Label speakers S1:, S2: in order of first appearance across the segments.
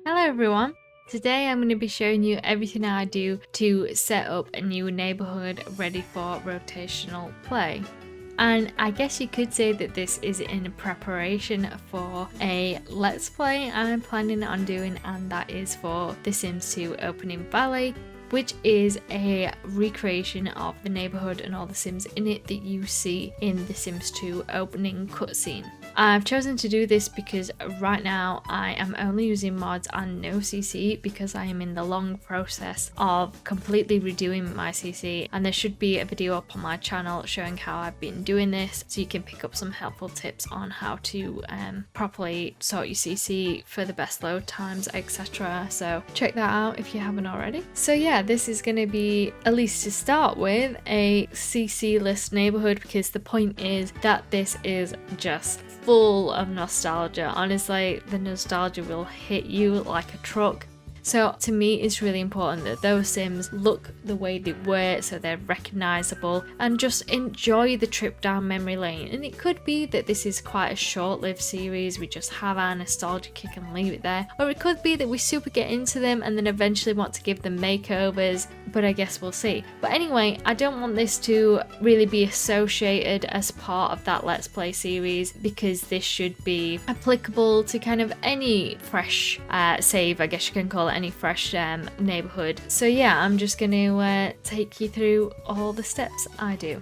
S1: Hello everyone! Today I'm going to be showing you everything I do to set up a new neighbourhood ready for rotational play. And I guess you could say that this is in preparation for a let's play I'm planning on doing, and that is for The Sims 2 Opening Valley, which is a recreation of the neighbourhood and all the Sims in it that you see in The Sims 2 opening cutscene. I've chosen to do this because right now I am only using mods and no CC because I am in the long process of completely redoing my CC, and there should be a video up on my channel showing how I've been doing this, so you can pick up some helpful tips on how to properly sort your CC for the best load times, etc. So check that out if you haven't already. So yeah, this is going to be, at least to start with, a CC-less neighbourhood, because the point is that this is just full of nostalgia. Honestly, the nostalgia will hit you like a truck. So to me, it's really important that those Sims look the way they were, so they're recognisable, and just enjoy the trip down memory lane. And it could be that this is quite a short-lived series, we just have our nostalgia kick and leave it there. Or it could be that we super get into them and then eventually want to give them makeovers, but I guess we'll see. But anyway, I don't want this to really be associated as part of that Let's Play series, because this should be applicable to kind of any fresh save, I guess you can call it, any fresh neighbourhood. So yeah, I'm just going to take you through all the steps I do.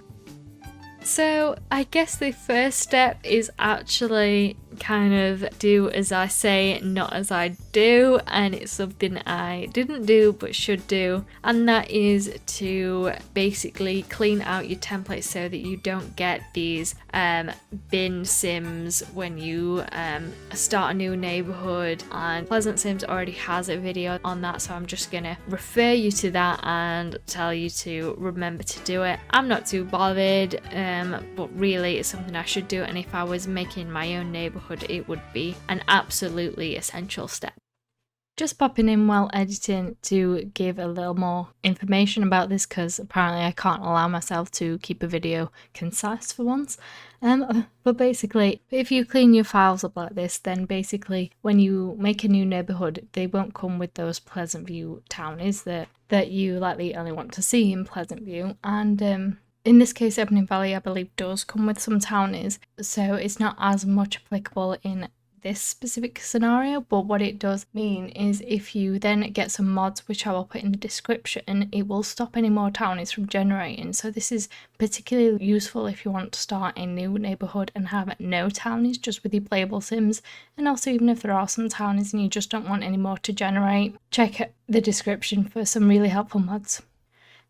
S1: So I guess the first step is actually kind of do as I say, not as I do, and it's something I didn't do but should do, and that is to basically clean out your templates so that you don't get these bin Sims when you start a new neighbourhood. And Pleasant Sims already has a video on that, so I'm just gonna refer you to that and tell you to remember to do it. I'm not too bothered, but really it's something I should do, and if I was making my own neighbourhood, it would be an absolutely essential step. Just popping in while editing to give a little more information about this, because apparently I can't allow myself to keep a video concise for once. But basically, if you clean your files up like this, then basically when you make a new neighbourhood, they won't come with those Pleasant View townies that you likely only want to see in Pleasant View. And in this case, Opening Valley, I believe, does come with some townies, so it's not as much applicable in this specific scenario. But what it does mean is if you then get some mods, which I will put in the description, it will stop any more townies from generating. So this is particularly useful if you want to start a new neighbourhood and have no townies, just with your playable Sims. And also, even if there are some townies and you just don't want any more to generate, check the description for some really helpful mods.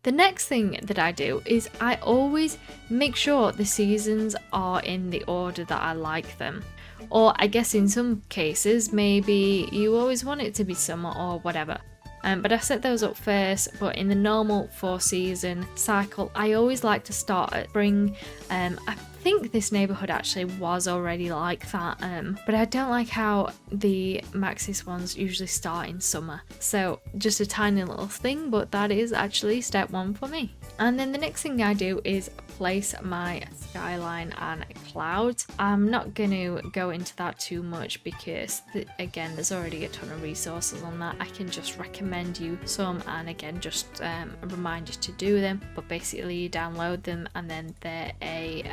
S1: The next thing that I do is I always make sure the seasons are in the order that I like them. Or I guess in some cases, maybe you always want it to be summer or whatever. But I set those up first. But in the normal 4-season cycle, I always like to start at spring. I think this neighbourhood actually was already like that, but I don't like how the Maxis ones usually start in summer. So just a tiny little thing, but that is actually step one for me. And then the next thing I do is place my Skyline and Clouds. I'm not going to go into that too much because again, there's already a ton of resources on that. I can just recommend you some, and again, just remind you to do them. But basically you download them, and then they're a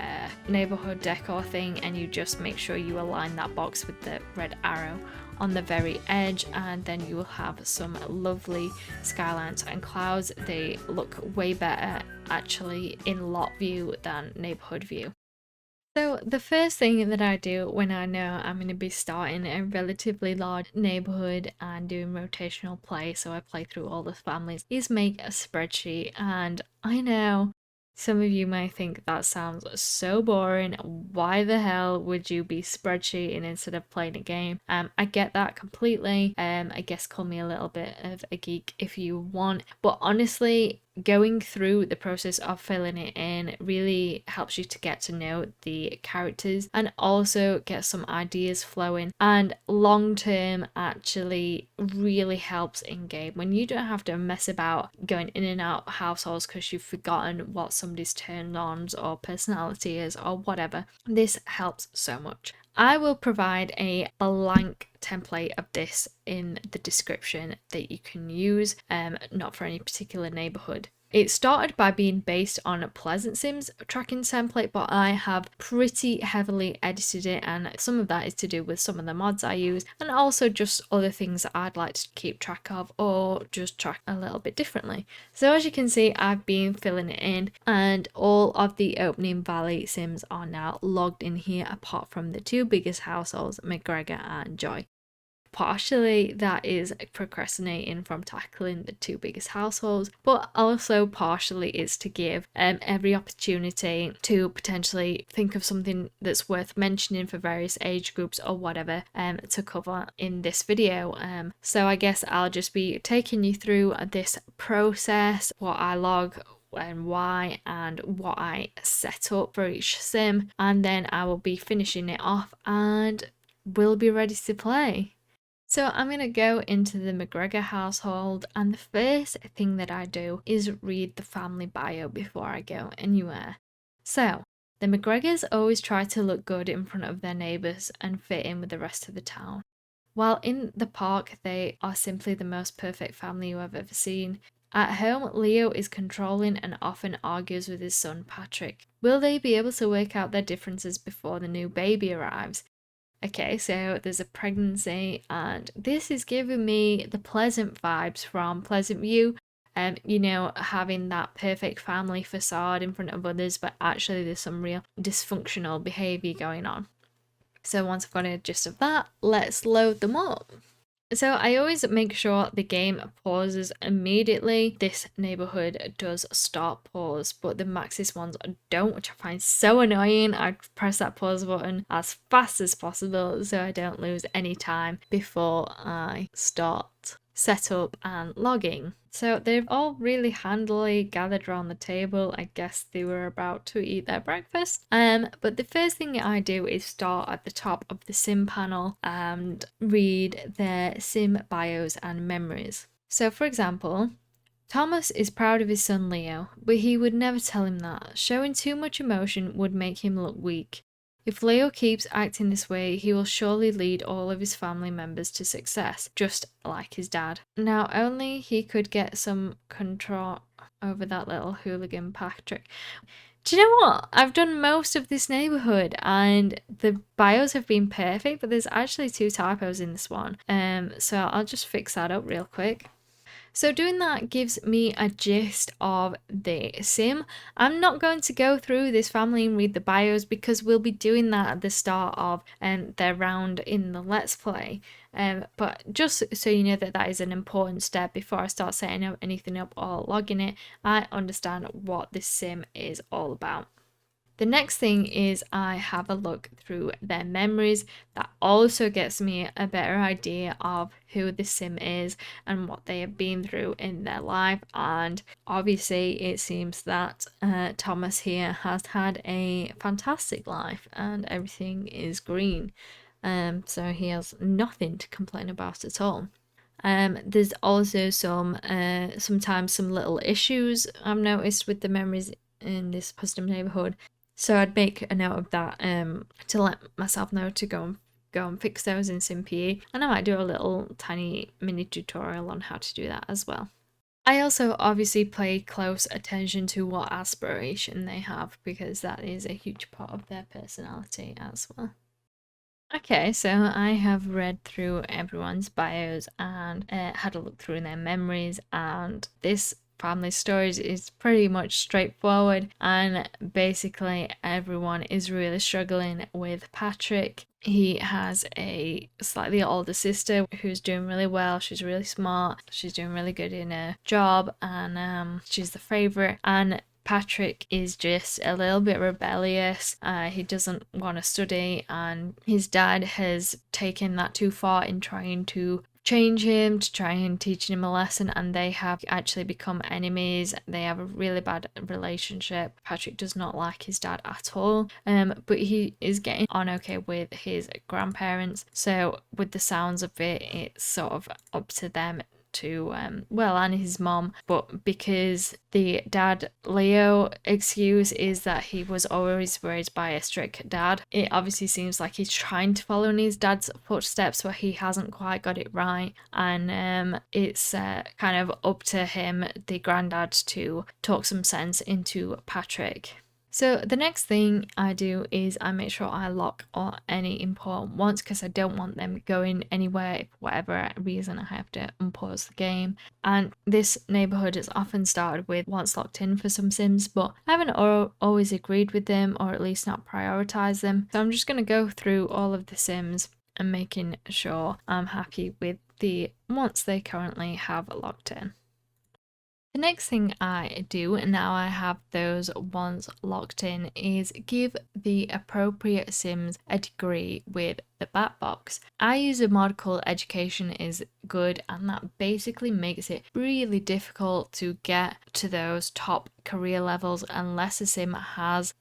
S1: neighbourhood decor thing, and you just make sure you align that box with the red arrow on the very edge, and then you will have some lovely skylines and clouds. They look way better actually in lot view than neighbourhood view. So the first thing that I do when I know I'm going to be starting a relatively large neighbourhood and doing rotational play, so I play through all the families, is make a spreadsheet. And I know some of you may think that sounds so boring. Why the hell would you be spreadsheeting instead of playing a game? I get that completely. I guess call me a little bit of a geek if you want. But honestly, going through the process of filling it in really helps you to get to know the characters and also get some ideas flowing, and long term actually really in game when you don't have to mess about going in and out households because you've forgotten what somebody's turn ons or personality is or whatever. This helps so much. I will provide a blank template of this in the description that you can use, not for any particular neighborhood. It started by being based on a Pleasant Sims tracking template, but I have pretty heavily edited it, and some of that is to do with some of the mods I use, and also just other things that I'd like to keep track of or just track a little bit differently. So as you can see, I've been filling it in, and all of the opening valley sims are now logged in here, apart from the two biggest households, McGregor and Joy. Partially that is procrastinating from tackling the two biggest households, but also partially is to give every opportunity to potentially think of something that's worth mentioning for various age groups or whatever to cover in this video. So I guess I'll just be taking you through this process, what I log and why, and what I set up for each sim, and then I will be finishing it off and we'll be ready to play. So I'm going to go into the McGregor household, and the first thing that I do is read the family bio before I go anywhere. So, the McGregors always try to look good in front of their neighbours and fit in with the rest of the town. While in the park, they are simply the most perfect family you have ever seen. At home, Leo is controlling and often argues with his son Patrick. Will they be able to work out their differences before the new baby arrives? Okay, so there's a pregnancy, and this is giving me the Pleasant vibes from Pleasant View. You know, having that perfect family facade in front of others, but actually there's some real dysfunctional behaviour going on. So once I've got a gist of that, let's load them up. So I always make sure the game pauses immediately. This neighborhood does start pause, but the Maxis ones don't, which I find so annoying. I press that pause button as fast as possible so I don't lose any time before I start setup and logging. So they've all really handily gathered around the table. I guess they were about to eat their breakfast. But the first thing I do is start at the top of the sim panel and read their sim bios and memories. So for example, Thomas is proud of his son Leo, but he would never tell him that. Showing too much emotion would make him look weak. If Leo keeps acting this way, he will surely lead all of his family members to success, just like his dad. Now, only he could get some control over that little hooligan Patrick. Do you know what? I've done most of this neighborhood and the bios have been perfect, but there's actually 2 typos in this one. So I'll just fix that up real quick. So doing that gives me a gist of the sim. I'm not going to go through this family and read the bios because we'll be doing that at the start of their round in the Let's Play. But just so you know that is an important step before I start setting up anything up or logging it, I understand what this sim is all about. The next thing is I have a look through their memories. That also gets me a better idea of who the sim is and what they have been through in their life. And obviously it seems that Thomas here has had a fantastic life and everything is green. So he has nothing to complain about at all. There's also sometimes some little issues I've noticed with the memories in this custom neighborhood. So I'd make a note of that to let myself know to go and fix those in SimPE, and I might do a little tiny mini tutorial on how to do that as well. I also obviously pay close attention to what aspiration they have because that is a huge part of their personality as well. Okay, so I have read through everyone's bios and had a look through their memories, and this family stories is pretty much straightforward, and basically everyone is really struggling with Patrick. He has a slightly older sister who's doing really well. She's really smart. She's doing really good in her job, and she's the favorite. And Patrick is just a little bit rebellious. He doesn't want to study, and his dad has taken that too far in trying to change him, to try and teach him a lesson, and they have actually become enemies. They have a really bad relationship. Patrick does not like his dad at all, but he is getting on okay with his grandparents. So with the sounds of it, it's sort of up to them to, well, and his mom, but because the dad Leo excuse is that he was always raised by a strict dad, it obviously seems like he's trying to follow in his dad's footsteps, but he hasn't quite got it right, and it's kind of up to him, the granddad, to talk some sense into Patrick. So the next thing I do is I make sure I lock any important ones because I don't want them going anywhere if for whatever reason I have to unpause the game. And this neighbourhood is often started with once locked in for some sims, but I haven't always agreed with them, or at least not prioritised them. So I'm just going to go through all of the sims and making sure I'm happy with the ones they currently have locked in. The next thing I do, now I have those ones locked in, is give the appropriate sims a degree with the bat box. I use a mod called Education is Good, and that basically makes it really difficult to get to those top career levels unless a sim has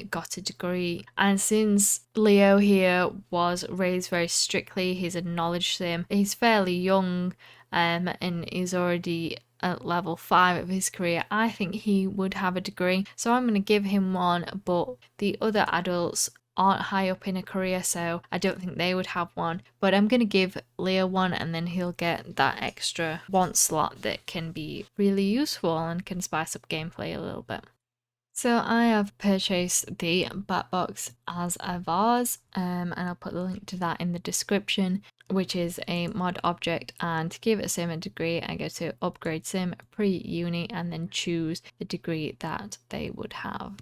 S1: got a degree. And since Leo here was raised very strictly, he's a knowledge sim, he's fairly young and is already at level 5 of his career, I think he would have a degree. So I'm going to give him one, but the other adults aren't high up in a career, so I don't think they would have one. But I'm going to give Leo one, and then he'll get that extra one slot that can be really useful and can spice up gameplay a little bit. So I have purchased the bat box as a vase, and I'll put the link to that in the description, which is a mod object. And to give a sim a degree, I go to upgrade sim pre-uni and then choose the degree that they would have.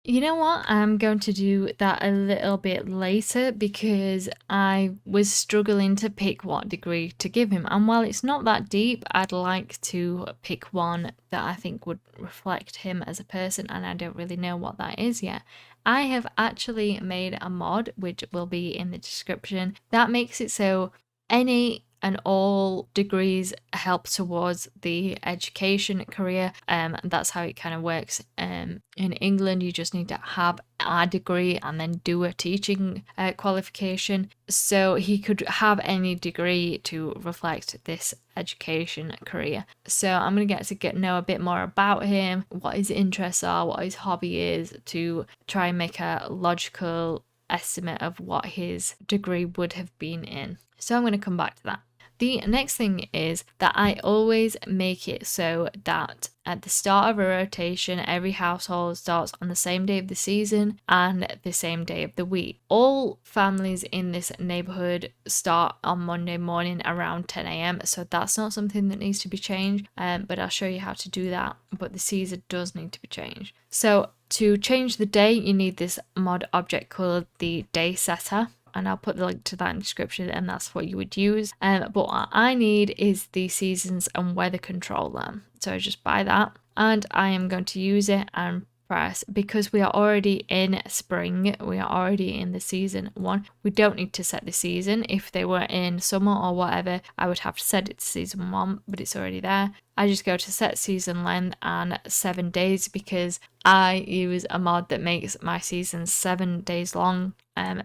S1: You know what? I'm going to do that a little bit later because I was struggling to pick what degree to give him. And while it's not that deep, I'd like to pick one that I think would reflect him as a person, and I don't really know what that is yet. I have actually made a mod, which will be in the description, that makes it so any and all degrees help towards the education career. That's how it kind of works. In England, you just need to have a degree and then do a teaching qualification. So he could have any degree to reflect this education career. So I'm going to get to know a bit more about him, what his interests are, what his hobby is, to try and make a logical estimate of what his degree would have been in. So I'm going to come back to that. The next thing is that I always make it so that at the start of a rotation, every household starts on the same day of the season and the same day of the week. All families in this neighbourhood start on Monday morning around 10 a.m. So that's not something that needs to be changed, but I'll show you how to do that. But the season does need to be changed. So to change the day, you need this mod object called the day setter. And I'll put the link to that in the description, and that's what you would use. But what I need is the seasons and weather controller. So I just buy that, and I am going to use it and press, because we are already in spring, we are already in the season 1. We don't need to set the season. If they were in summer or whatever, I would have to set it to season 1, but it's already there. I just go to set season length and 7 days, because I use a mod that makes my seasons 7 days long.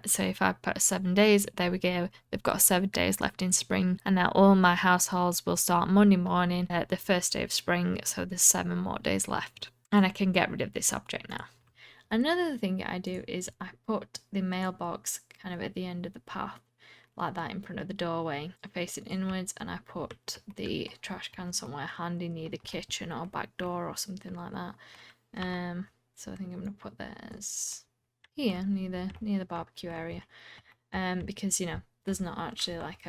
S1: So if I put 7 days, there we go, they've got 7 days left in spring, and now all my households will start Monday morning at the first day of spring, so there's 7 more days left, and I can get rid of this object now. Another thing I do is I put the mailbox kind of at the end of the path, like that, in front of the doorway. I face it inwards, and I put the trash can somewhere handy near the kitchen or back door or something like that. So I think I'm going to put theirs here near the barbecue area, because, you know, there's not actually like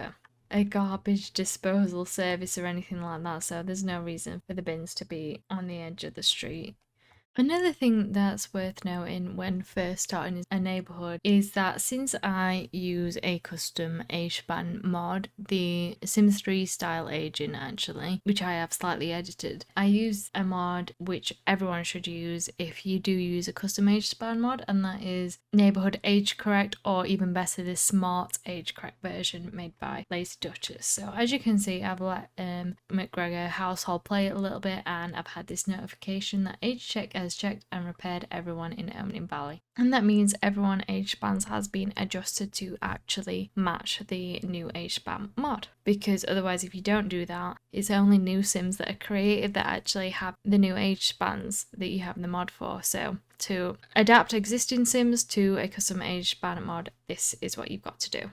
S1: a garbage disposal service or anything like that, so there's no reason for the bins to be on the edge of the street. Another thing that's worth noting when first starting a neighbourhood is that since I use a custom age span mod, the Sims 3 style aging actually, which I have slightly edited, I use a mod which everyone should use if you do use a custom age span mod, and that is neighbourhood age correct, or even better, the smart age correct version made by Lazy Duchess. So as you can see, I've let McGregor household play it a little bit, and I've had this notification that age check has has checked and repaired everyone in Opening Valley. And that means everyone age spans has been adjusted to actually match the new age span mod. Because otherwise, if you don't do that, it's only new Sims that are created that actually have the new age spans that you have the mod for. So to adapt existing Sims to a custom age span mod, this is what you've got to do.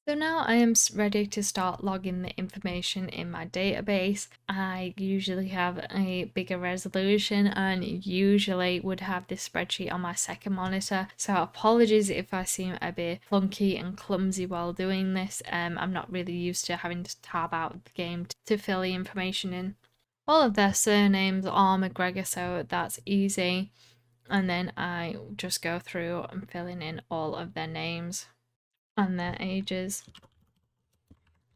S1: So now I am ready to start logging the information in my database. I usually have a bigger resolution and usually would have this spreadsheet on my second monitor. So apologies if I seem a bit clunky and clumsy while doing this. I'm not really used to having to tab out the game to fill the information in. All of their surnames are McGregor, so that's easy. And then I just go through and filling in all of their names and their ages.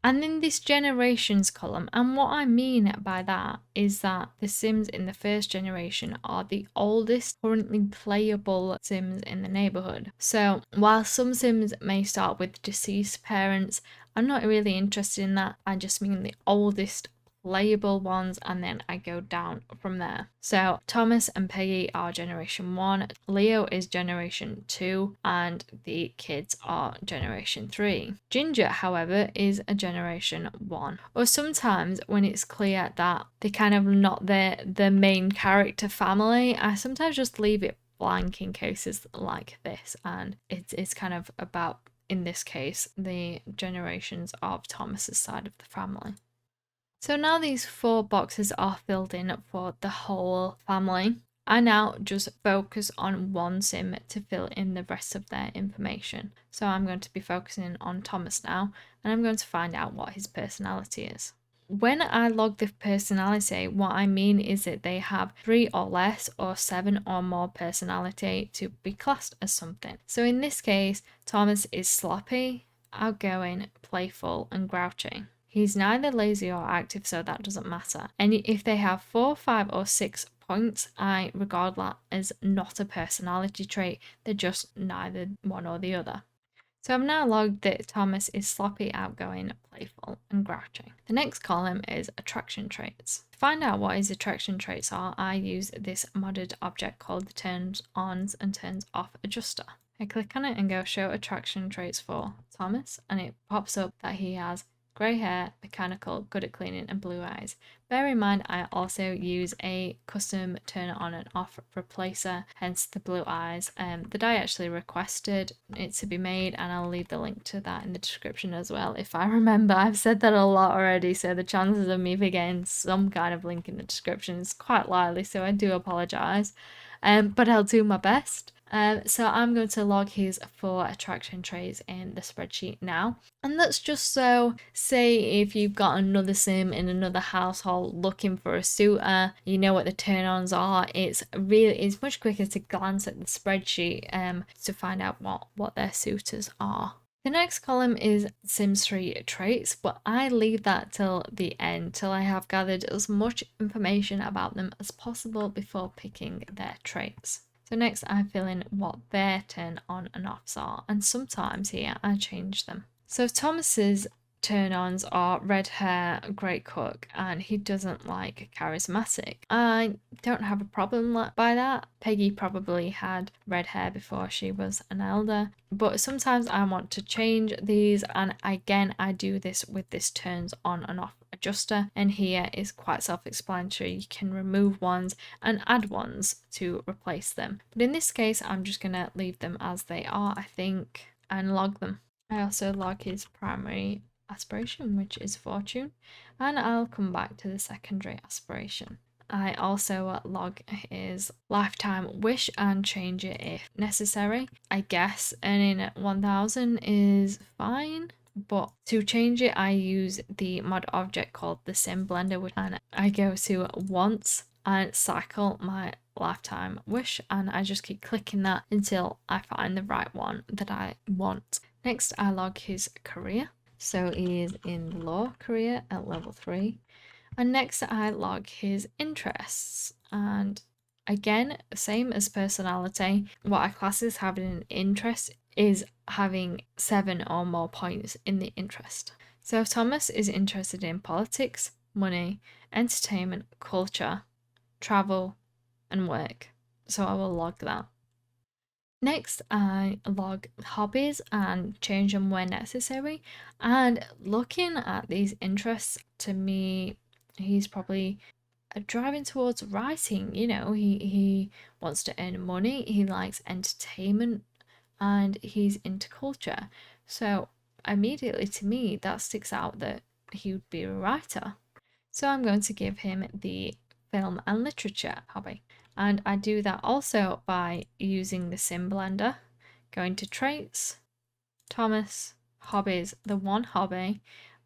S1: And then this generations column, and what I mean by that is that the Sims in the first generation are the oldest currently playable Sims in the neighbourhood. So while some Sims may start with deceased parents, I'm not really interested in that. I just mean the oldest playable ones, and then I go down from there. So Thomas and Peggy are generation 1, Leo is generation 2, and the kids are generation 3. Ginger, however, is a generation 1. Or sometimes when it's clear that they're kind of not the main character family, I sometimes just leave it blank in cases like this, and it's kind of about, in this case, the generations of Thomas's side of the family. So now these 4 boxes are filled in for the whole family. I now just focus on one Sim to fill in the rest of their information. So I'm going to be focusing on Thomas now, and I'm going to find out what his personality is. When I log the personality, what I mean is that they have 3 or less or 7 or more personality to be classed as something. So in this case, Thomas is sloppy, outgoing, playful, and grouchy. He's neither lazy or active, so that doesn't matter. And if they have 4, 5, or 6 points, I regard that as not a personality trait. They're just neither one or the other. So I've now logged that Thomas is sloppy, outgoing, playful, and grouchy. The next column is attraction traits. To find out what his attraction traits are, I use this modded object called the turns on and turns off adjuster. I click on it and go show attraction traits for Thomas, and it pops up that he has grey hair, mechanical, good at cleaning, and blue eyes. Bear in mind, I also use a custom turn on and off replacer, hence the blue eyes, that I actually requested it to be made, and I'll leave the link to that in the description as well if I remember. I've said that a lot already, so the chances of me forgetting some kind of link in the description is quite likely, so I do apologise. But I'll do my best. So I'm going to log his 4 attraction traits in the spreadsheet now. And that's just so, say if you've got another Sim in another household looking for a suitor, you know what the turn-ons are. It's much quicker to glance at the spreadsheet to find out what their suitors are. The next column is Sims 3 traits, but I leave that till the end, till I have gathered as much information about them as possible before picking their traits. So next I fill in what their turn on and offs are, and sometimes here I change them. So Thomas's turn-ons are red hair, great cook, and he doesn't like charismatic. I don't have a problem by that. Peggy probably had red hair before she was an elder, but sometimes I want to change these, and again I do this with this turns on and off adjuster, and here is quite self-explanatory. You can remove ones and add ones to replace them, but in this case I'm just gonna leave them as they are, I think, and log them. I also log his primary aspiration, which is fortune, and I'll come back to the secondary aspiration. I also log his lifetime wish and change it if necessary. I guess earning 1000 is fine, but to change it I use the mod object called the sim blender, and I go to wants and cycle my lifetime wish, and I just keep clicking that until I find the right one that I want. Next I log his career. So he is in law career at level 3. And next I log his interests. And again, same as personality, what I class as having an interest is having 7 or more points in the interest. So Thomas is interested in politics, money, entertainment, culture, travel, and work. So I will log that. Next, I log hobbies and change them where necessary. And looking at these interests, to me, he's probably driving towards writing. You know, he wants to earn money, he likes entertainment, and he's into culture. So immediately to me, that sticks out that he would be a writer. So I'm going to give him the film and literature hobby. And I do that also by using the sim blender, going to traits, Thomas, hobbies, the one hobby,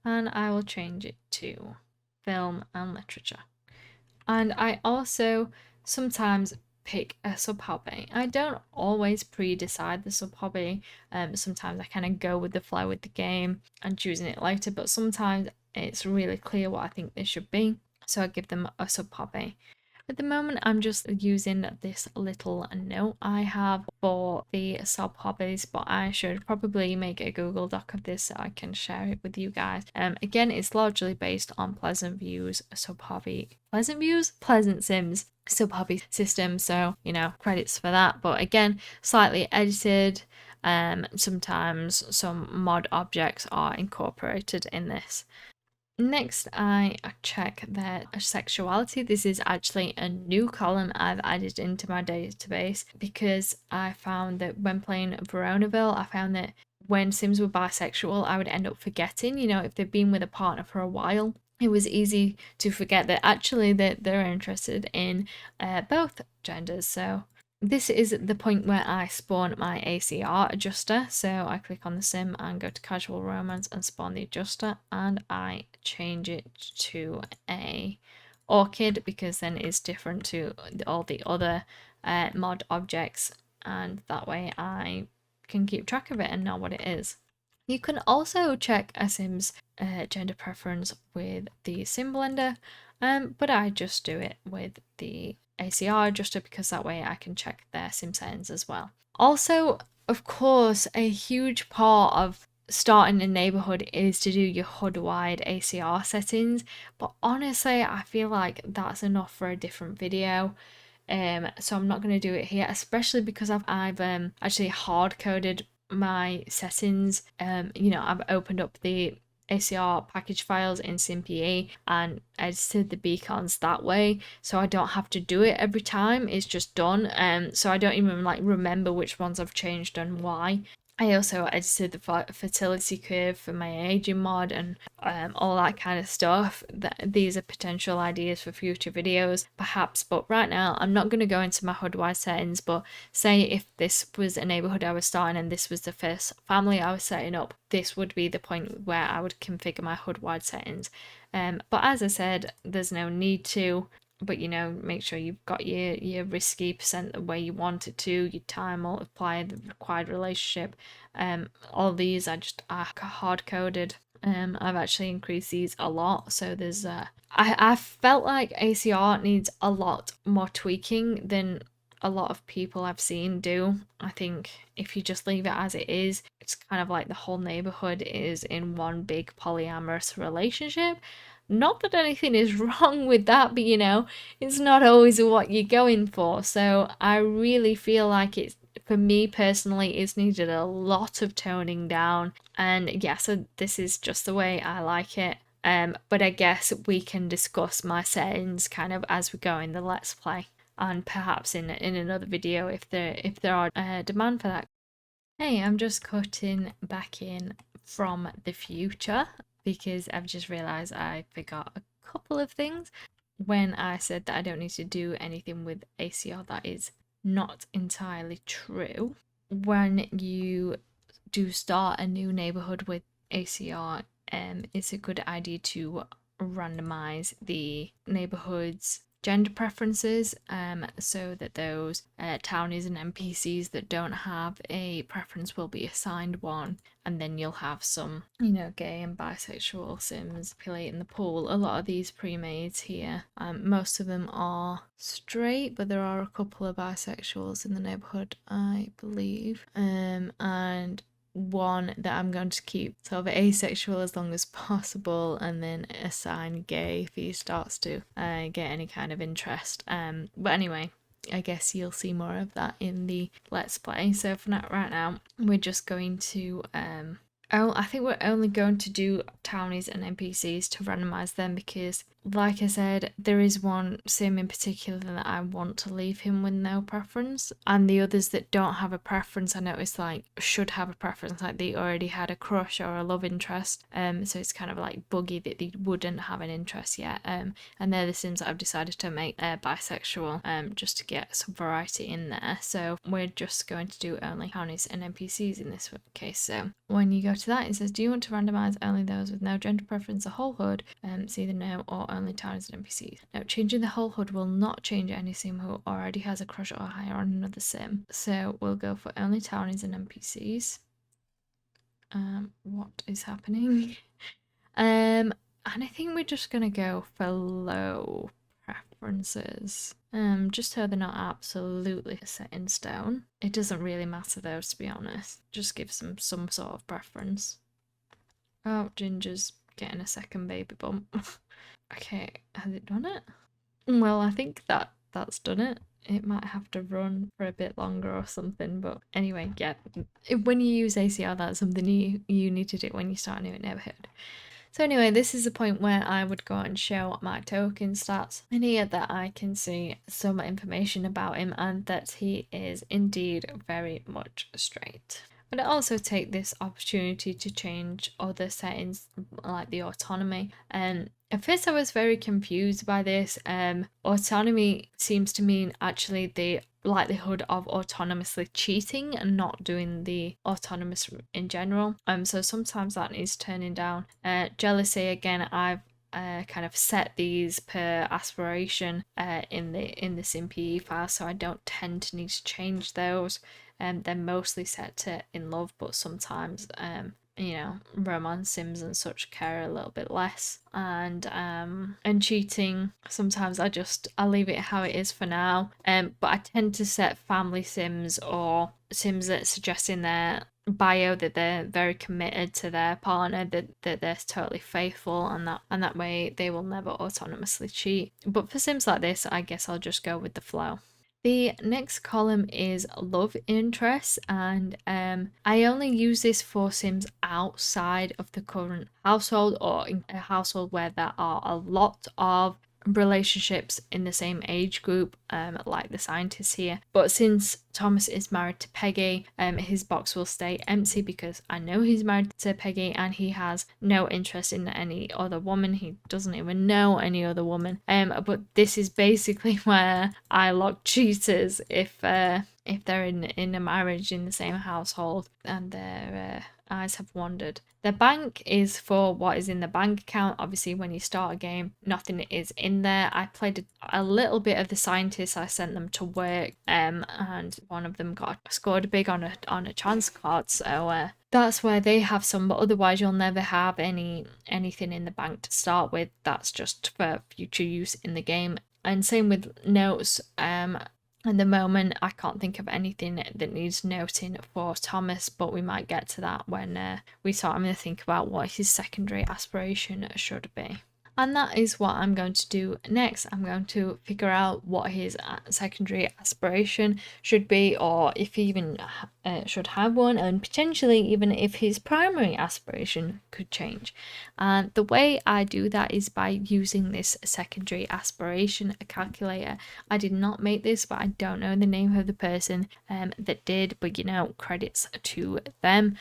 S1: and I will change it to film and literature. And I also sometimes pick a sub hobby. I don't always pre-decide the sub hobby. Sometimes I kind of go with the flow with the game and choosing it later, but sometimes it's really clear what I think they should be. So I give them a sub hobby. At the moment, I'm just using this little note I have for the sub hobbies, but I should probably make a Google Doc of this so I can share it with you guys. Again, it's largely based on Pleasant Views sub hobby. Pleasant Views? Pleasant Sims sub hobby system. So, you know, credits for that. But again, slightly edited. Sometimes some mod objects are incorporated in this. Next, I check their sexuality. This is actually a new column I've added into my database because I found that when playing Veronaville, I found that when Sims were bisexual, I would end up forgetting, you know, if they've been with a partner for a while, it was easy to forget that actually that they're interested in both genders. So this is the point where I spawn my ACR adjuster. So I click on the sim and go to casual romance and spawn the adjuster, and I change it to a orchid because then it's different to all the other mod objects, and that way I can keep track of it and know what it is. You can also check a sim's gender preference with the sim blender, but I just do it with the ACR adjuster because that way I can check their sim settings as well. Also, of course, a huge part of starting a neighborhood is to do your HUD-wide ACR settings, but honestly, I feel like that's enough for a different video. So I'm not going to do it here, especially because I've actually hard coded my settings. You know, I've opened up the ACR package files in SimPE and edited the beacons that way, so I don't have to do it every time. It's just done. So I don't even like remember which ones I've changed and why. I also edited the fertility curve for my aging mod and all that kind of stuff. These are potential ideas for future videos, perhaps, but right now I'm not going to go into my HUD-wide settings, but say if this was a neighborhood I was starting and this was the first family I was setting up, this would be the point where I would configure my HUD-wide settings. But as I said, there's no need to. But you know, make sure you've got your risky percent the way you want it to, your time multiplier, the required relationship. All these are hard coded. I've actually increased these a lot, so there's I felt like ACR needs a lot more tweaking than a lot of people I've seen do. I think if you just leave it as it is, it's kind of like the whole neighborhood is in one big polyamorous relationship. Not that anything is wrong with that, but you know, it's not always what you're going for. So I really feel like it's, for me personally, it's needed a lot of toning down. And yeah, so this is just the way I like it. But I guess we can discuss my settings kind of as we go in the Let's Play, and perhaps in another video if there are demand for that. Hey, I'm just cutting back in from the future because I've just realised I forgot a couple of things. When I said that I don't need to do anything with ACR, that is not entirely true. When you do start a new neighbourhood with ACR, it's a good idea to randomise the neighbourhood's gender preferences, so that those townies and NPCs that don't have a preference will be assigned one, and then you'll have some, you know, gay and bisexual sims populating the pool. A lot of these pre-mades here, most of them are straight, but there are a couple of bisexuals in the neighborhood, I believe, and one that I'm going to keep sort of asexual as long as possible, and then assign gay if he starts to get any kind of interest. But anyway, I guess you'll see more of that in the Let's Play. So for now, right now, we're just going to I think we're only going to do townies and NPCs to randomize them because, like I said, there is one sim in particular that I want to leave him with no preference, and the others that don't have a preference, I noticed like should have a preference, like they already had a crush or a love interest. So it's kind of like buggy that they wouldn't have an interest yet. And they're the sims that I've decided to make bisexual, just to get some variety in there. So we're just going to do only townies and NPCs in this case. So when you go to that, it says, do you want to randomize only those with no gender preference, the whole HUD? It's either no or only townies and NPCs. Now, changing the whole HUD will not change any sim who already has a crush or higher on another sim. So we'll go for only townies and NPCs. What is happening? And I think we're just gonna go for low preferences. Just so they're not absolutely set in stone. It doesn't really matter though, to be honest. Just gives them some sort of preference. Oh, Ginger's getting a second baby bump. Okay, has it done it? Well, I think that's done it. It might have to run for a bit longer or something, but anyway, yeah. When you use ACR, that's something you need to do when you start a new neighborhood. So anyway, this is the point where I would go and show my token stats, and here that I can see some information about him and that he is indeed very much straight. But I also take this opportunity to change other settings like the autonomy. At first I was very confused by this. Autonomy seems to mean actually the likelihood of autonomously cheating and not doing the autonomous in general. So sometimes that needs turning down. Jealousy, again, I've kind of set these per aspiration in the SimPE file, so I don't tend to need to change those. They're mostly set to in love, but sometimes romance sims and such care a little bit less, and cheating sometimes I leave it how it is for now, but I tend to set family sims or sims that suggest in their bio that they're very committed to their partner, that they're totally faithful, and that way they will never autonomously cheat. But for sims like this, I guess I'll just go with the flow. The next column is love interests, and I only use this for sims outside of the current household or in a household where there are a lot of relationships in the same age group, like the scientists here. But since Thomas is married to Peggy, his box will stay empty because I know he's married to Peggy and he has no interest in any other woman. He doesn't even know any other woman. But this is basically where I lock cheaters if they're in a marriage in the same household and their eyes have wandered. The bank is for what is in the bank account. Obviously, when you start a game, nothing is in there. I played a little bit of the scientists. I sent them to work, and one of them scored big on a chance card. So that's where they have some, but otherwise you'll never have anything in the bank to start with. That's just for future use in the game. And same with notes. At the moment, I can't think of anything that needs noting for Thomas, but we might get to that when we start having to think about what his secondary aspiration should be. And that is what I'm going to do next. I'm going to figure out what his secondary aspiration should be, or if he even should have one, and potentially even if his primary aspiration could change. And the way I do that is by using this secondary aspiration calculator. I did not make this, but I don't know the name of the person that did, but credits to them.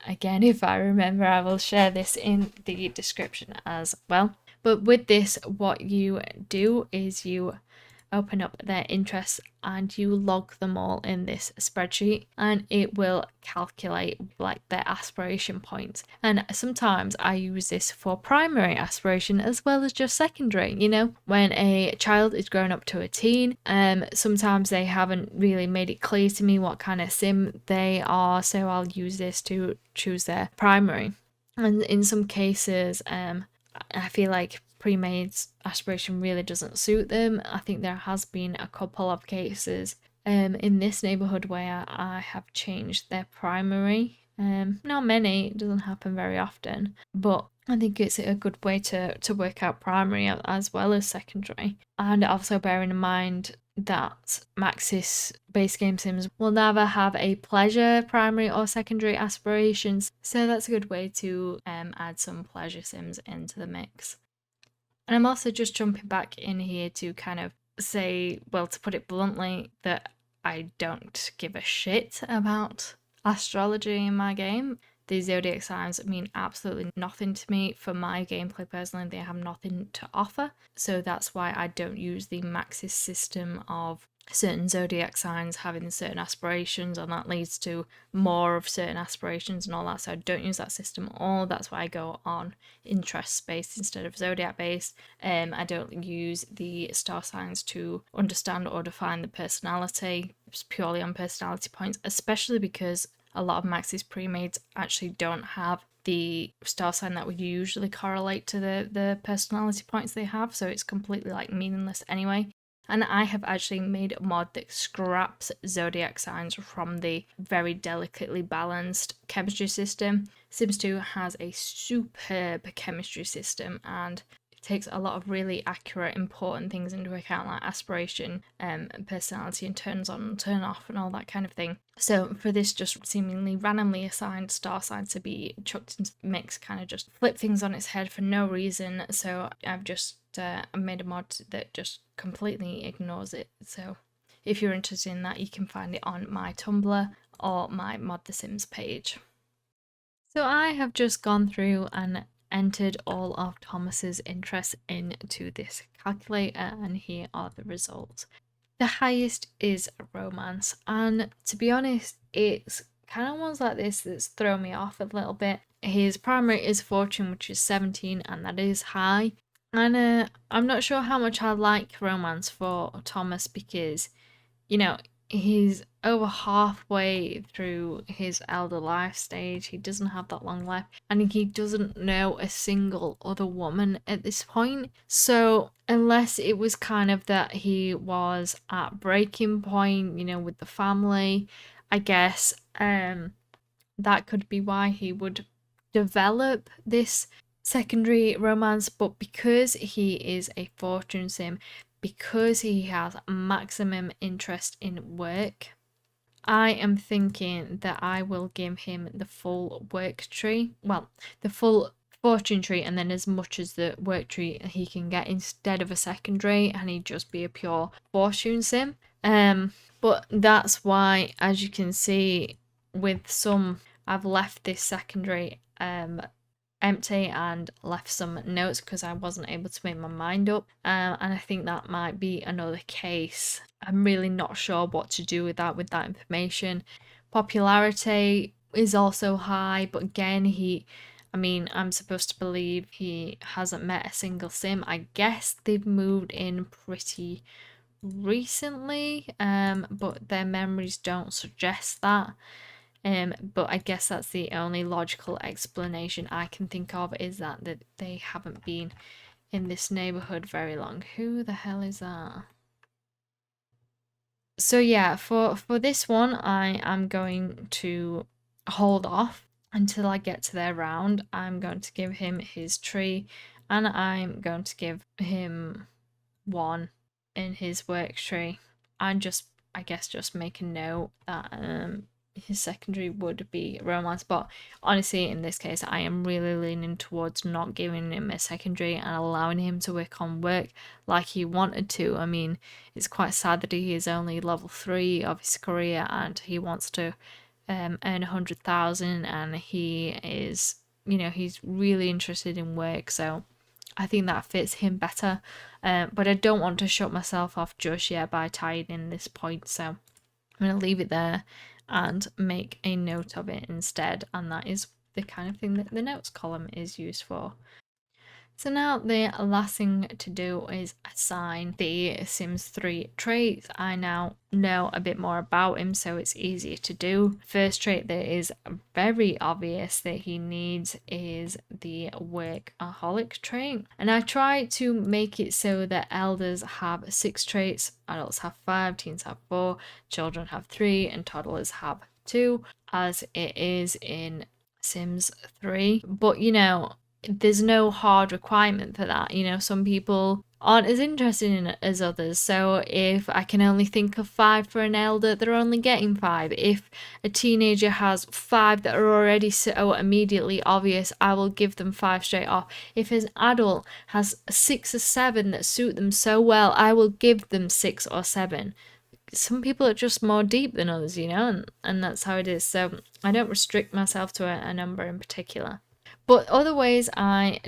S1: Again, if I remember, I will share this in the description as well. But with this, what you do is you open up their interests and you log them all in this spreadsheet, and it will calculate like their aspiration points. And sometimes I use this for primary aspiration as well as just secondary. When a child is growing up to a teen, sometimes they haven't really made it clear to me what kind of sim they are, so I'll use this to choose their primary. And in some cases, I feel like pre-made's aspiration really doesn't suit them. I think there has been a couple of cases in this neighborhood where I have changed their primary. Not many, it doesn't happen very often, but I think it's a good way to work out primary as well as secondary. And also bearing in mind that Maxis base game sims will never have a pleasure primary or secondary aspirations, so that's a good way to add some pleasure sims into the mix. And I'm also just jumping back in here to kind of say, well, to put it bluntly, that I don't give a shit about astrology in my game. The zodiac signs mean absolutely nothing to me. For my gameplay personally, they have nothing to offer. So that's why I don't use the Maxis system of certain zodiac signs having certain aspirations, and that leads to more of certain aspirations and all that. So I don't use that system at all. That's why I go on interest based instead of zodiac based. I don't use the star signs to understand or define the personality. It's purely on personality points, especially because a lot of Maxis pre-mades actually don't have the star sign that would usually correlate to the personality points they have, so it's completely like meaningless anyway. And I have actually made a mod that scraps zodiac signs from the very delicately balanced chemistry system. Sims 2 has a superb chemistry system, and it takes a lot of really accurate, important things into account, like aspiration, personality, and turns on and turn off, and all that kind of thing. So for this just seemingly randomly assigned star sign to be chucked into the mix, kind of just flip things on its head for no reason. So I've just made a mod that just completely ignores it. So if you're interested in that, you can find it on my Tumblr or my Mod The Sims page. So I have just gone through and entered all of Thomas's interests into this calculator, and here are the results. The highest is romance, and to be honest, it's kind of ones like this that's thrown me off a little bit. His primary is fortune, which is 17, and that is high. And I'm not sure how much I like romance for Thomas, because, you know, he's over halfway through his elder life stage. He doesn't have that long left, and he doesn't know a single other woman at this point. So unless it was kind of that he was at breaking point, you know, with the family, I guess that could be why he would develop this secondary romance. But because he is a fortune sim, because he has maximum interest in work, I am thinking that I will give him the full work tree. Well, the full fortune tree, and then as much as the work tree he can get instead of a secondary, and he'd just be a pure fortune sim. But that's why, as you can see, with some, I've left this secondary empty and left some notes because I wasn't able to make my mind up, and I think that might be another case. I'm really not sure what to do with that information. Popularity is also high, but again, I'm supposed to believe he hasn't met a single sim. I guess they've moved in pretty recently, but their memories don't suggest that. But I guess that's the only logical explanation I can think of, is that they haven't been in this neighborhood very long. Who the hell is that? So yeah, for this one, I am going to hold off until I get to their round. I'm going to give him his tree, and I'm going to give him 1 in his work tree, and I guess just make a note that his secondary would be romance. But honestly, in this case, I am really leaning towards not giving him a secondary and allowing him to work on work like he wanted to. I mean, it's quite sad that he is only level 3 of his career, and he wants to earn 100,000, and he is, he's really interested in work. So I think that fits him better. But I don't want to shut myself off just yet by tying in this point. So I'm going to leave it there and make a note of it instead. And that is the kind of thing that the notes column is used for. So now the last thing to do is assign the Sims 3 traits. I now know a bit more about him, so it's easier to do. First trait that is very obvious that he needs is the workaholic trait. And I try to make it so that elders have 6 traits, adults have 5, teens have 4, children have 3, and toddlers have 2, as it is in Sims 3. But there's no hard requirement for that. You know, some people aren't as interested in it as others. So if I can only think of 5 for an elder, they're only getting 5. If a teenager has 5 that are already so immediately obvious, I will give them 5 straight off. If an adult has 6 or 7 that suit them so well, I will give them 6 or 7. Some people are just more deep than others, you know, and that's how it is. So I don't restrict myself to a number in particular. But other ways I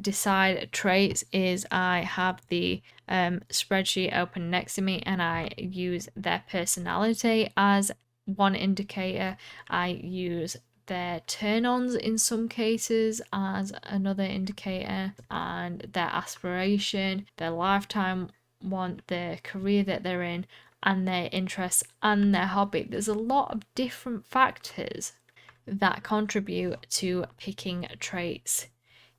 S1: decide traits is I have the spreadsheet open next to me and I use their personality as one indicator. I use their turn-ons in some cases as another indicator, and their aspiration, their lifetime want, their career that they're in, and their interests and their hobby. There's a lot of different factors that contribute to picking traits.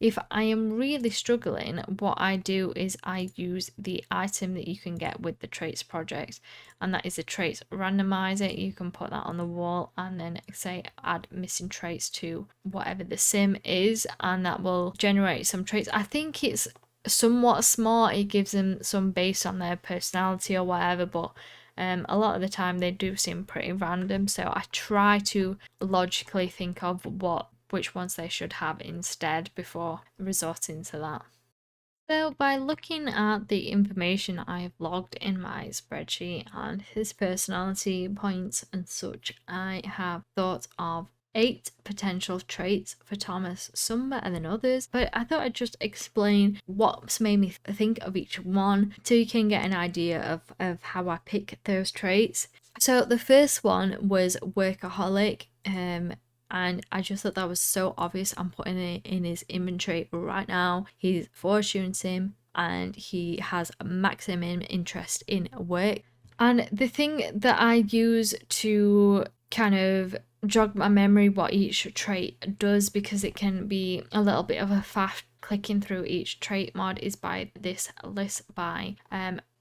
S1: If I am really struggling, what I do is I use the item that you can get with the traits project, and that is the traits randomizer. You can put that on the wall and then say add missing traits to whatever the sim is, and that will generate some traits. I think it's somewhat smart. It gives them some based on their personality or whatever, but a lot of the time they do seem pretty random, so I try to logically think of which ones they should have instead before resorting to that. So by looking at the information I've logged in my spreadsheet and his personality points and such, I have thought of 8 potential traits for Thomas, some better than others, but I thought I'd just explain what's made me think of each one so you can get an idea of how I pick those traits. So the first one was workaholic, and I just thought that was so obvious. I'm putting it in his inventory right now. He's fortune sim and he has a maximum interest in work. And the thing that I use to kind of jog my memory what each trait does, because it can be a little bit of a faff clicking through each trait mod, is by this list by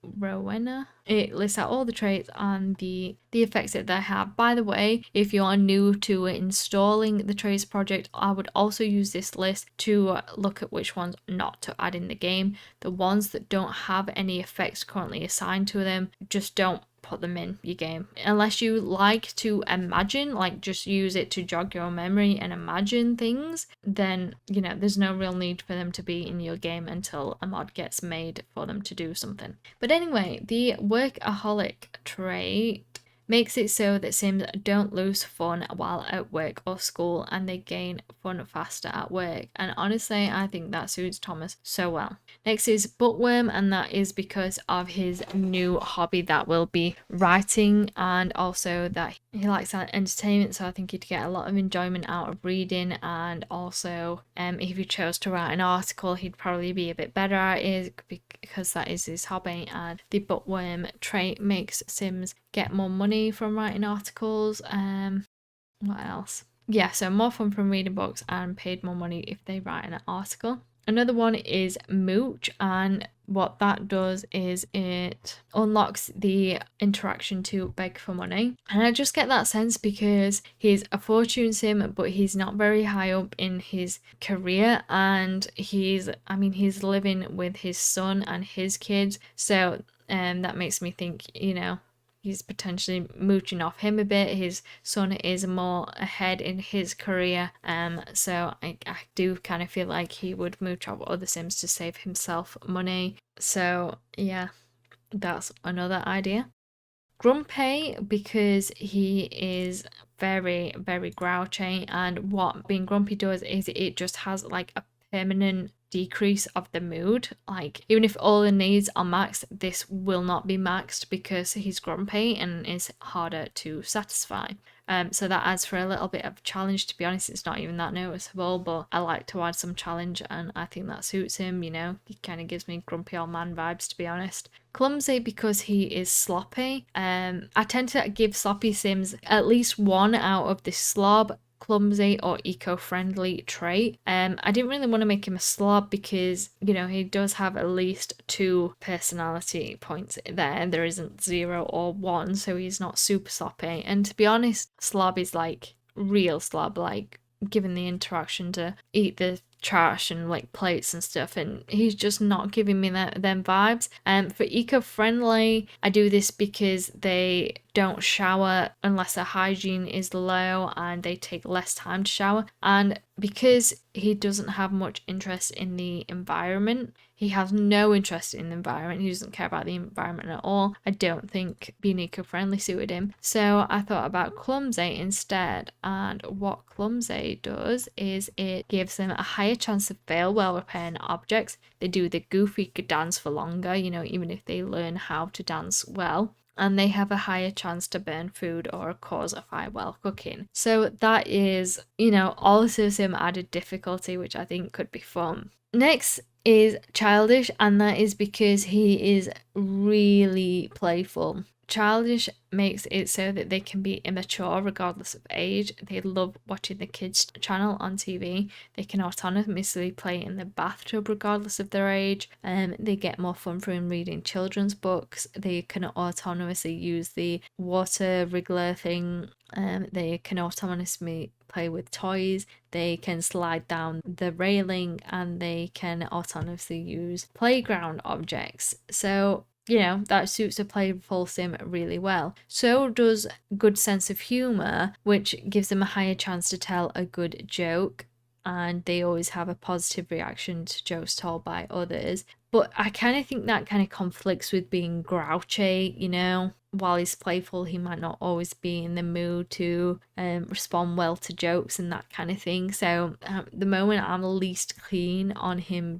S1: Rowena. It lists out all the traits and the effects that they have. By the way, if you are new to installing the traits project, I would also use this list to look at which ones not to add in the game. The ones that don't have any effects currently assigned to them, just don't put them in your game unless you like to imagine, like just use it to jog your memory and imagine things. Then, you know, there's no real need for them to be in your game until a mod gets made for them to do something. But anyway, the workaholic trait makes it so that sims don't lose fun while at work or school, and they gain fun faster at work. And honestly, I think that suits Thomas so well. Next is bookworm, and that is because of his new hobby that will be writing, and also that he likes that entertainment, so I think he'd get a lot of enjoyment out of reading. And also if he chose to write an article, he'd probably be a bit better at it because that is his hobby. And the bookworm trait makes sims get more money from writing articles. What else? Yeah, so more fun from reading books and paid more money if they write an article. Another one is mooch, and what that does is it unlocks the interaction to beg for money. And I just get that sense because he's a fortune sim, but he's not very high up in his career, and he's living with his son and his kids, so that makes me think, you know, he's potentially mooching off him a bit. His son is more ahead in his career, so I do kind of feel like he would mooch off other sims to save himself money. So yeah, that's another idea. Grumpy, because he is very, very grouchy, and what being grumpy does is it just has like a permanent decrease of the mood. Like, even if all the needs are maxed, this will not be maxed because he's grumpy and is harder to satisfy. So that adds for a little bit of challenge. To be honest, it's not even that noticeable, but I like to add some challenge, and I think that suits him. You know, he kind of gives me grumpy old man vibes, to be honest. Clumsy, because he is sloppy. I tend to give sloppy sims at least one out of the slob, clumsy, or eco-friendly trait. I didn't really want to make him a slob because, you know, he does have at least 2 personality points there. There isn't 0 or 1, so he's not super sloppy. And to be honest, slob is like real slob, like given the interaction to eat the trash and like plates and stuff, and he's just not giving me them vibes. For eco-friendly, I do this because they don't shower unless their hygiene is low and they take less time to shower, and because he doesn't have much interest in the environment, he has no interest in the environment, he doesn't care about the environment at all, I don't think being eco-friendly suited him. So I thought about clumsy instead, and what clumsy does is it gives them a higher chance of fail while repairing objects. They do the goofy dance for longer, you know, even if they learn how to dance well, and they have a higher chance to burn food or cause a fire while cooking. So that is, you know, also some added difficulty, which I think could be fun. Next is childish, and that is because he is really playful. Childish makes it so that they can be immature regardless of age. They love watching the kids channel on TV. They can autonomously play in the bathtub regardless of their age. They get more fun from reading children's books. They can autonomously use the water wriggler thing. They can autonomously play with toys. They can slide down the railing, and they can autonomously use playground objects. So you know, that suits a playful sim really well. So does good sense of humour, which gives them a higher chance to tell a good joke, and they always have a positive reaction to jokes told by others. But I kind of think that kind of conflicts with being grouchy, you know. While he's playful, he might not always be in the mood to respond well to jokes and that kind of thing. So the moment I'm least keen on him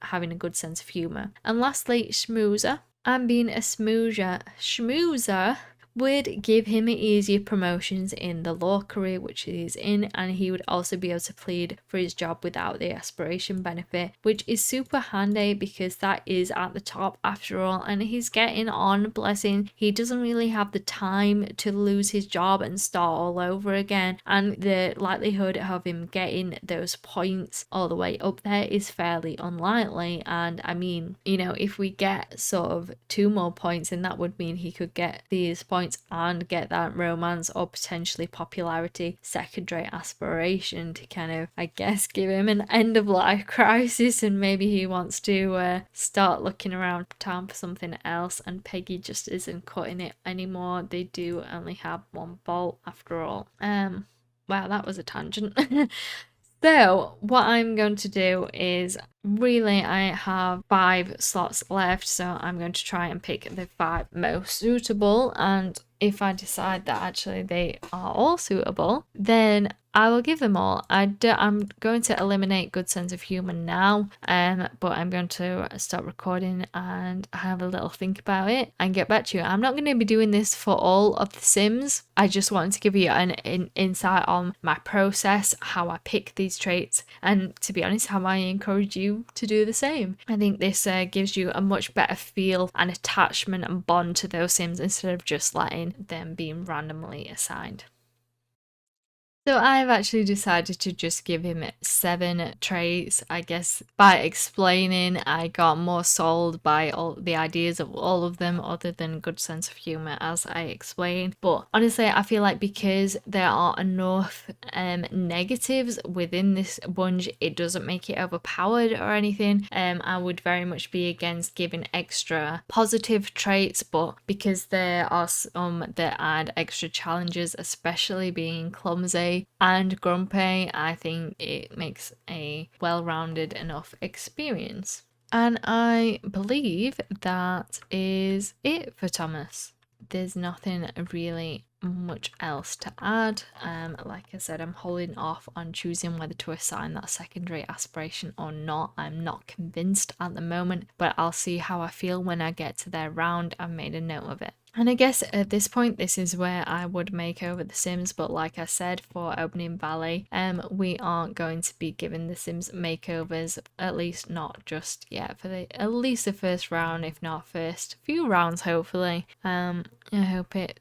S1: having a good sense of humour. And lastly, schmoozer. And being a schmoozer would give him easier promotions in the law career which he's in, and he would also be able to plead for his job without the aspiration benefit, which is super handy because that is at the top after all, and he's getting on, bless him. He doesn't really have the time to lose his job and start all over again, and the likelihood of him getting those points all the way up there is fairly unlikely. And I mean, you know, if we get sort of 2 more points, then that would mean he could get these points and get that romance or potentially popularity secondary aspiration to kind of, I guess, give him an end of life crisis, and maybe he wants to start looking around town for something else, and Peggy just isn't cutting it anymore. They do only have 1 bolt after all. Wow, that was a tangent. So what I'm going to do is, really, I have 5 slots left, so I'm going to try and pick the 5 most suitable, and if I decide that actually they are all suitable, then I will give them all. I'm going to eliminate good sense of humour now, but I'm going to stop recording and have a little think about it and get back to you. I'm not going to be doing this for all of the Sims. I just wanted to give you an insight on my process, how I pick these traits, and to be honest, how I encourage you to do the same. I think this gives you a much better feel and attachment and bond to those Sims instead of just letting them being randomly assigned. So I've actually decided to just give him 7 traits. I guess by explaining, I got more sold by all the ideas of all of them other than good sense of humour as I explained. But honestly, I feel like because there are enough negatives within this bunch, it doesn't make it overpowered or anything. I would very much be against giving extra positive traits, but because there are some that add extra challenges, especially being clumsy and grumpy, I think it makes a well-rounded enough experience. And I believe that is it for Thomas. There's nothing really much else to add. Like I said, I'm holding off on choosing whether to assign that secondary aspiration or not. I'm not convinced at the moment, but I'll see how I feel when I get to their round. I've made a note of it. And I guess at this point, this is where I would make over the Sims, but like I said, for Opening Valley, we aren't going to be giving the Sims makeovers, at least not just yet, for at least the first round, if not first few rounds, hopefully. I hope it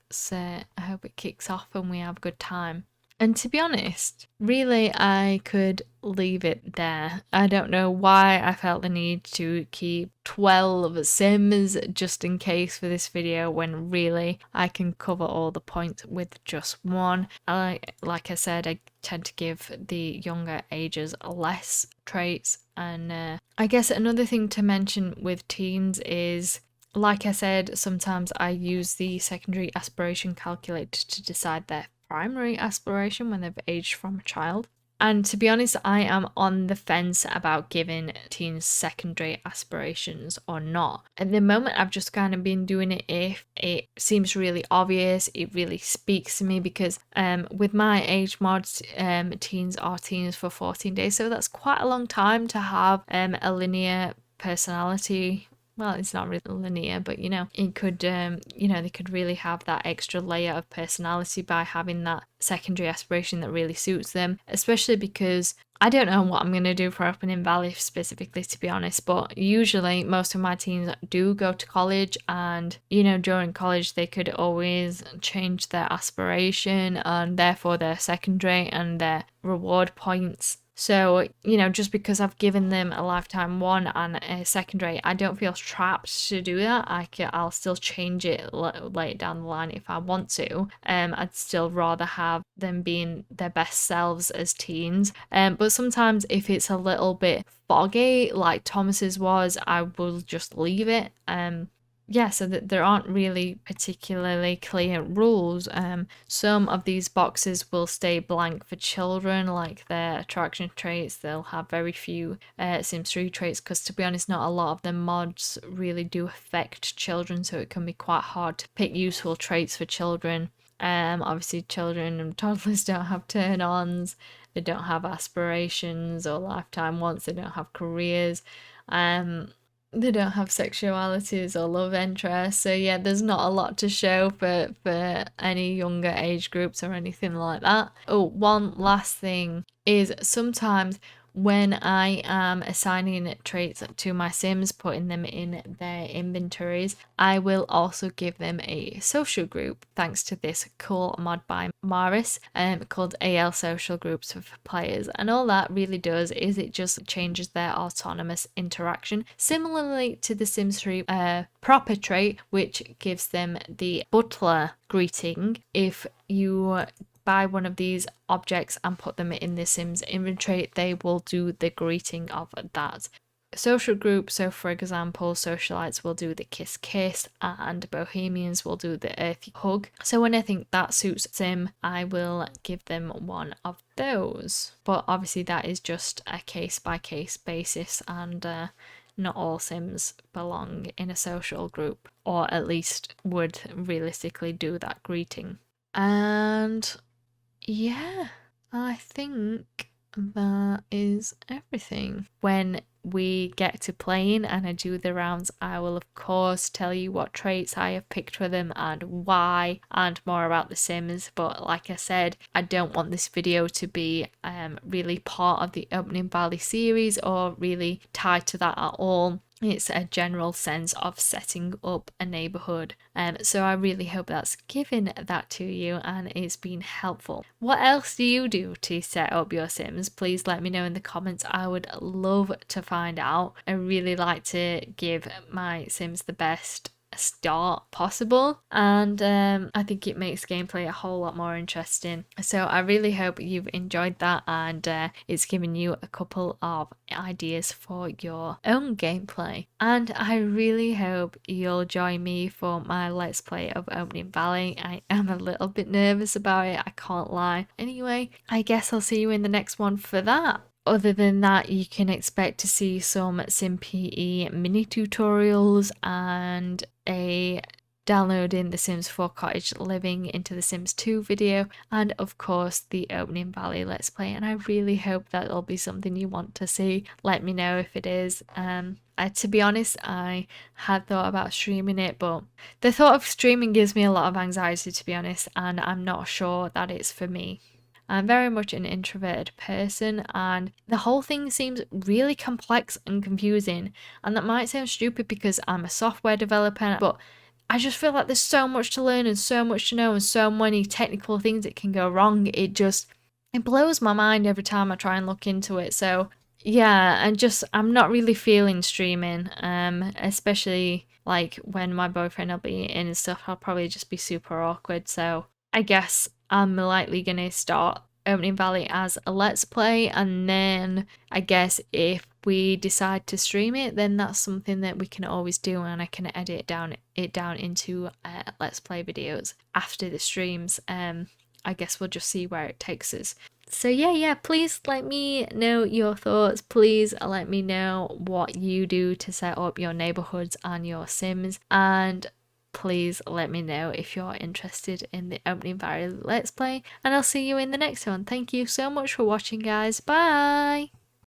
S1: kicks off and we have a good time. And to be honest, really, I could leave it there. I don't know why I felt the need to keep 12 Sims just in case for this video, when really I can cover all the points with just one. Like I said, I tend to give the younger ages less traits. And I guess another thing to mention with teens is, like I said, sometimes I use the secondary aspiration calculator to decide their primary aspiration when they've aged from a child. And to be honest, I am on the fence about giving teens secondary aspirations or not. At the moment, I've just kind of been doing it if it seems really obvious, it really speaks to me, because with my age mods, teens are teens for 14 days. So that's quite a long time to have a linear personality. Well, it's not really linear, but it could, they could really have that extra layer of personality by having that secondary aspiration that really suits them, especially because I don't know what I'm going to do for Opening Valley specifically, to be honest, but usually most of my teens do go to college, and, during college they could always change their aspiration and therefore their secondary and their reward points. So, just because I've given them a lifetime one and a secondary, I don't feel trapped to do that. I'll still change it later down the line if I want to. I'd still rather have them being their best selves as teens. But sometimes if it's a little bit foggy, like Thomas's was, I will just leave it. So that there aren't really particularly clear rules. Some of these boxes will stay blank for children, like their attraction traits. They'll have very few Sims 3 traits, because to be honest, not a lot of the mods really do affect children, so it can be quite hard to pick useful traits for children. Obviously children and toddlers don't have turn-ons, they don't have aspirations or lifetime wants, they don't have careers. They don't have sexualities or love interests, so yeah, there's not a lot to show for any younger age groups or anything like that. Oh, one last thing is, sometimes when I am assigning traits to my Sims, putting them in their inventories, I will also give them a social group, thanks to this cool mod by Maris called AL Social Groups for players. And all that really does is it just changes their autonomous interaction, similarly to the Sims 3 proper trait, which gives them the butler greeting. If you buy one of these objects and put them in the Sims inventory, they will do the greeting of that social group. So for example, socialites will do the kiss kiss and bohemians will do the earthy hug. So when I think that suits Sim, I will give them one of those. But obviously that is just a case by case basis, and not all Sims belong in a social group, or at least would realistically do that greeting. And yeah, I think that is everything. When we get to playing and I do the rounds, I will of course tell you what traits I have picked for them and why, and more about the Sims. But like I said, I don't want this video to be really part of the Opening Valley series or really tied to that at all. It's a general sense of setting up a neighbourhood. So I really hope that's given that to you and it's been helpful. What else do you do to set up your Sims? Please let me know in the comments. I would love to find out. I really like to give my Sims the best start possible, and I think it makes gameplay a whole lot more interesting. So I really hope you've enjoyed that, and it's given you a couple of ideas for your own gameplay. And I really hope you'll join me for my Let's Play of Opening Valley. I am a little bit nervous about it, I can't lie. Anyway, I guess I'll see you in the next one for that. Other than that, you can expect to see some SimPE mini tutorials and a downloading The Sims 4 Cottage Living into The Sims 2 video, and of course the Opening Valley Let's Play. And I really hope that'll be something you want to see. Let me know if it is. To be honest, I had thought about streaming it, but the thought of streaming gives me a lot of anxiety, to be honest, and I'm not sure that it's for me. I'm very much an introverted person, and the whole thing seems really complex and confusing, and that might sound stupid because I'm a software developer, but I just feel like there's so much to learn and so much to know and so many technical things that can go wrong. It blows my mind every time I try and look into it. So yeah, and just I'm not really feeling streaming, especially like when my boyfriend will be in and stuff. I'll probably just be super awkward. So I guess I'm likely gonna start Opening Valley as a let's play, and then I guess if we decide to stream it, then that's something that we can always do, and I can edit it down into let's play videos after the streams. I guess we'll just see where it takes us. So yeah, please let me know your thoughts. Please let me know what you do to set up your neighborhoods and your Sims, and please let me know if you're interested in the Opening Valley Let's Play, and I'll see you in the next one. Thank you so much for watching, guys. Bye!